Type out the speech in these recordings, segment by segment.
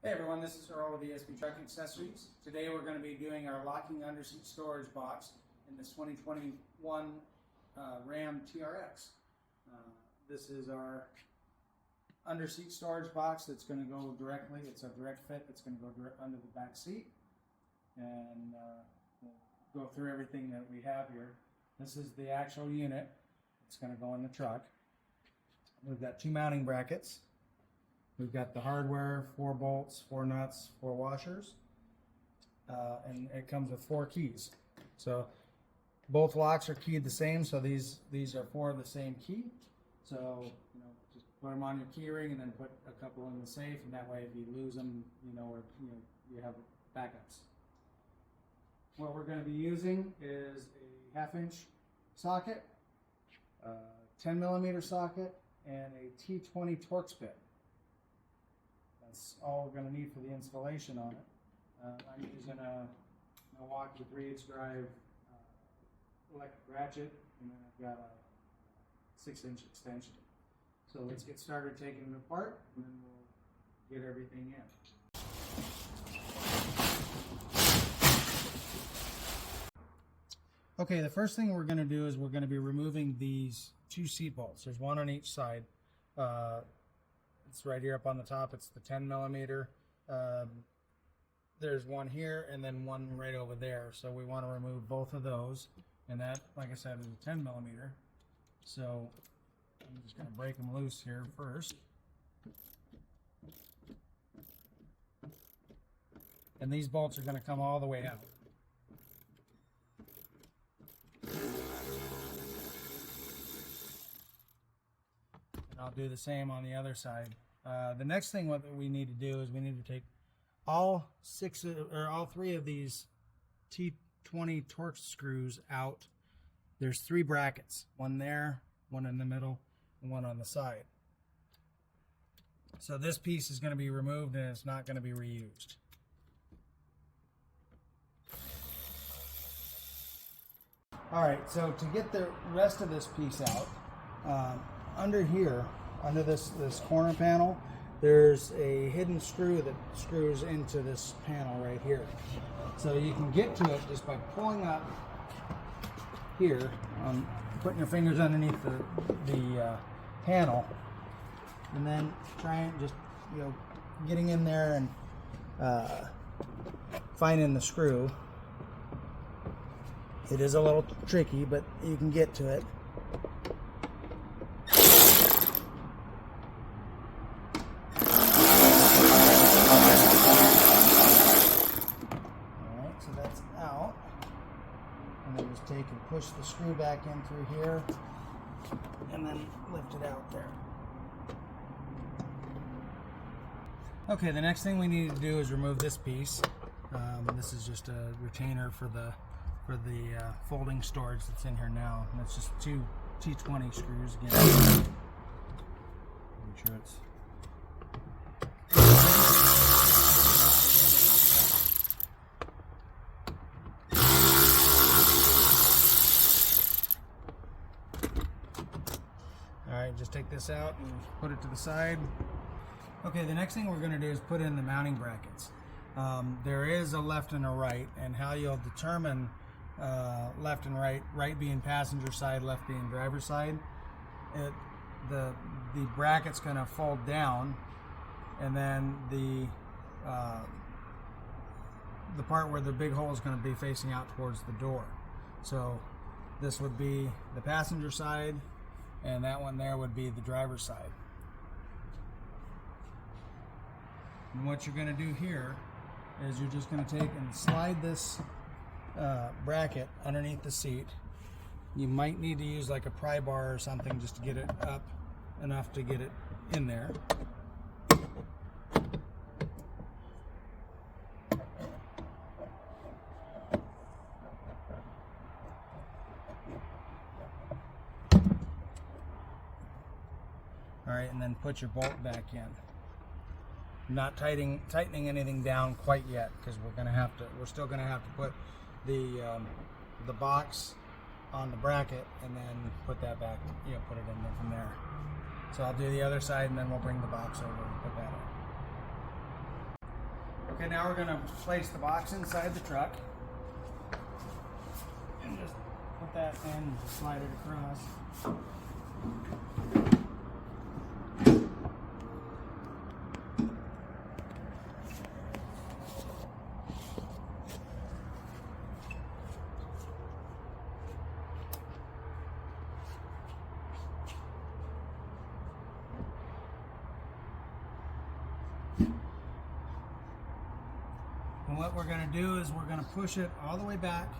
Hey everyone, this is Earl with ESP Truck Accessories. Today we're going to be doing our locking underseat storage box in this 2021 Ram TRX. This is our underseat storage box that's going to go directly, it's a direct fit that's going to go under the back seat. And we'll go through everything that we have here. This is the actual unit. It's going to go in the truck. We've got two mounting brackets. We've got the hardware, 4 bolts, 4 nuts, 4 washers, and it comes with 4 keys. So both locks are keyed the same, so these are 4 of the same key. So just put them on your key ring and then put a couple in the safe, and that way if you lose them, you have backups. What we're going to be using is a 1/2-inch socket, a 10mm socket, and a T20 Torx bit. That's all we're going to need for the installation on it. I'm using a Milwaukee 3/8 drive electric ratchet, and then I've got a 6-inch extension. So let's get started taking it apart, and then we'll get everything in. Okay, the first thing we're going to do is we're going to be removing these 2 seat bolts. There's one on each side. It's right here up on the top. It's the 10mm. There's one here and then one right over there. So we want to remove both of those. And that, like I said, is a 10mm. So I'm just going to break them loose here first. And these bolts are going to come all the way out. I'll do the same on the other side. The next thing what we need to do is we need to take all 3 of these T20 Torx screws out. There's 3 brackets, one there, one in the middle, and one on the side. So this piece is going to be removed and it's not going to be reused. Alright, so to get the rest of this piece out, under here, under this corner panel, there's a hidden screw that screws into this panel right here. So you can get to it just by pulling up here, putting your fingers underneath the panel, and then trying just getting in there and finding the screw. It is a little tricky, but you can get to it. Take and push the screw back in through here and then lift it out there. Okay, the next thing we need to do is remove this piece. This is just a retainer for the folding storage that's in here now. And it's just 2 T20 screws again. Make sure it's Alright, just take this out and put it to the side. Okay, the next thing we're going to do is put in the mounting brackets. There is a left and a right, and how you'll determine left and right being passenger side, left being driver side, the bracket's going to fold down, and then the part where the big hole is going to be facing out towards the door. So this would be the passenger side, and that one there would be the driver's side. And what you're going to do here is you're just going to take and slide this bracket underneath the seat. You might need to use like a pry bar or something just to get it up enough to get it in there. Alright, and then put your bolt back in. Not tightening anything down quite yet, because we're still gonna have to put the box on the bracket and then put that back, put it in there from there. So I'll do the other side and then we'll bring the box over and put that in. Okay, now we're going to place the box inside the truck. And just put that in and slide it across. And what we're going to do is we're going to push it all the way back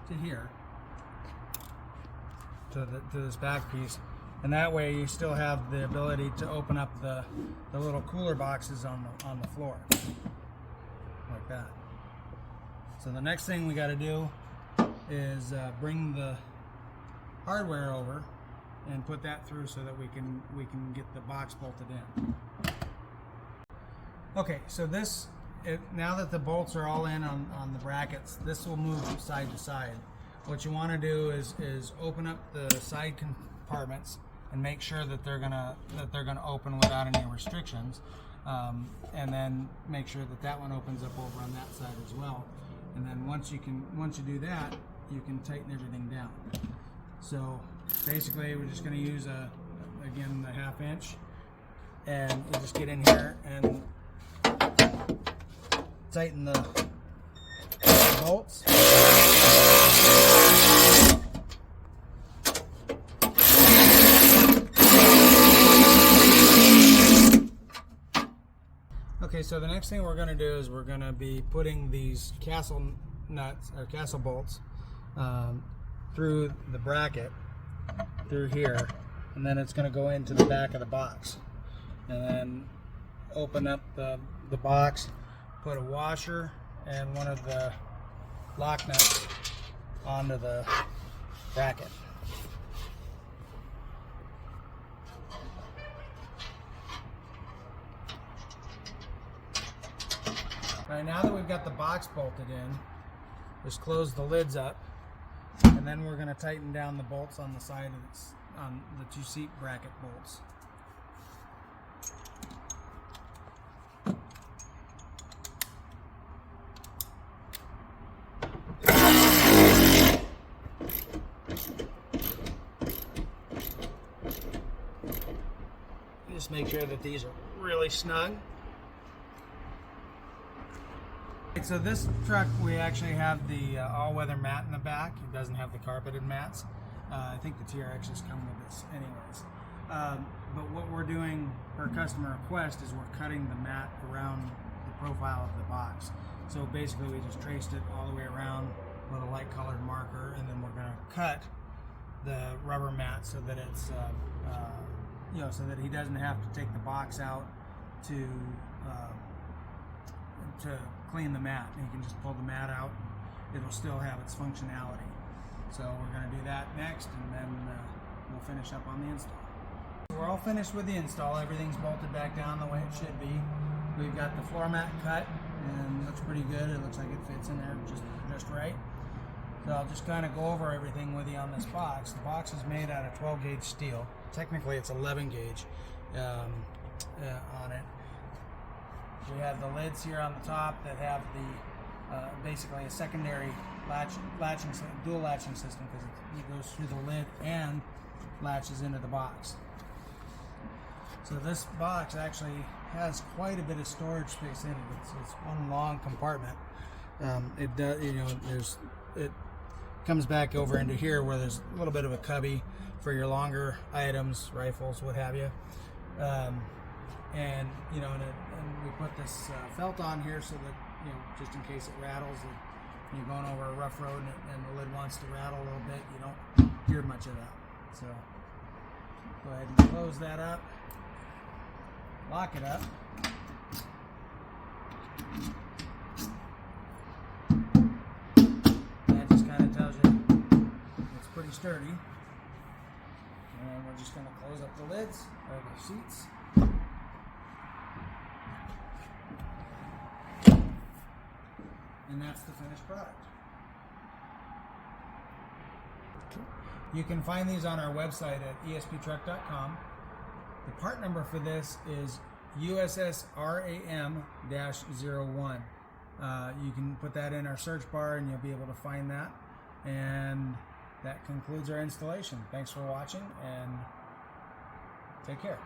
to here, to this back piece, and that way you still have the ability to open up the little cooler boxes on the floor, like that. So the next thing we got to do is bring the hardware over and put that through so that we can get the box bolted in. Okay, so now that the bolts are all in on the brackets, this will move from side to side. What you want to do is open up the side compartments and make sure that they're gonna open without any restrictions, and then make sure that one opens up over on that side as well. And then once you do that, you can tighten everything down. So basically, we're just going to use again the 1/2 inch, and you just get in here and tighten the bolts. Okay, so the next thing we're going to do is we're going to be putting these castle nuts or castle bolts through the bracket through here, and then it's going to go into the back of the box, and then open up the box, put a washer and one of the lock nuts onto the bracket. All right, now that we've got the box bolted in, just close the lids up, and then we're going to tighten down the bolts on the side of on the 2 seat bracket bolts. Just make sure that these are really snug. So this truck, we actually have the all-weather mat in the back. It doesn't have the carpeted mats. I think the TRXs come with this anyways. But what we're doing per customer request is we're cutting the mat around the profile of the box. So basically we just traced it all the way around with a light colored marker, and then we're going to cut the rubber mat so that it's so that he doesn't have to take the box out to clean the mat. He can just pull the mat out. It'll still have its functionality. So we're going to do that next, and then we'll finish up on the install. We're all finished with the install. Everything's bolted back down the way it should be. We've got the floor mat cut, and it looks pretty good. It looks like it fits in there just right. So I'll just kind of go over everything with you on this box. The box is made out of 12 gauge steel. Technically it's 11 gauge on it. We have the lids here on the top that have the basically a secondary dual latching system, because it goes through the lid and latches into the box. So this box actually has quite a bit of storage space in it. It's one long compartment. It does, it comes back over into here where there's a little bit of a cubby for your longer items, rifles, what have you. And we put this felt on here so that, just in case it rattles, and you're going over a rough road and the lid wants to rattle a little bit, you don't hear much of that. So go ahead and close that up, lock it up. That just kind of tells you it's pretty sturdy. And we're just going to close up the lids, or the seats. And that's the finished product. You can find these on our website at esptruck.com. The part number for this is USS RAM-01. You can put that in our search bar and you'll be able to find that. And that concludes our installation. Thanks for watching and take care.